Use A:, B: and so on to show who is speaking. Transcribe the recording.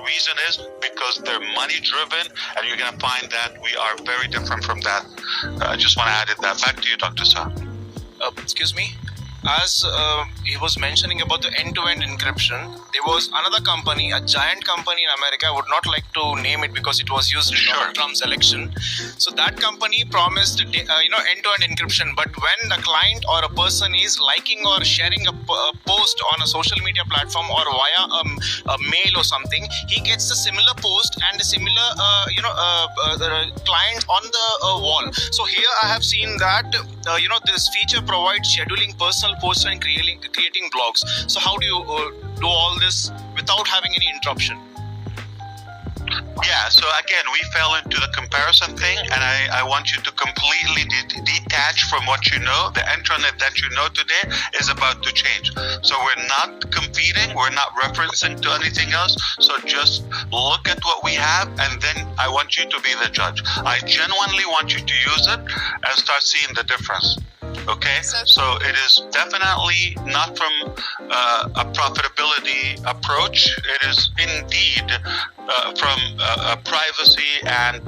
A: reason is because they're money driven, and you're going to find that we are very different from that. I just want to add that. Back to you, Dr. Sa.
B: Excuse me. As he was mentioning about the end-to-end encryption, there was another company, a giant company in America. I would not like to name it because it was used in Donald Trump's election. So that company promised, end-to-end encryption. But when the client or a person is liking or sharing a post on a social media platform or via a mail or something, he gets a similar post and a similar, client on the wall. So here I have seen that, this feature provides scheduling personal posts and creating blogs. So how do you do all this without having any interruption?
A: Yeah, so again, we fell into the comparison thing, and I want you to completely detach from what you know. The intranet that you know today is about to change. So we're not competing, we're not referencing to anything else. So just look at what we have, and then I want you to be the judge. I genuinely want you to use it and start seeing the difference. Okay, so it is definitely not from a profitability approach. It is indeed from privacy, and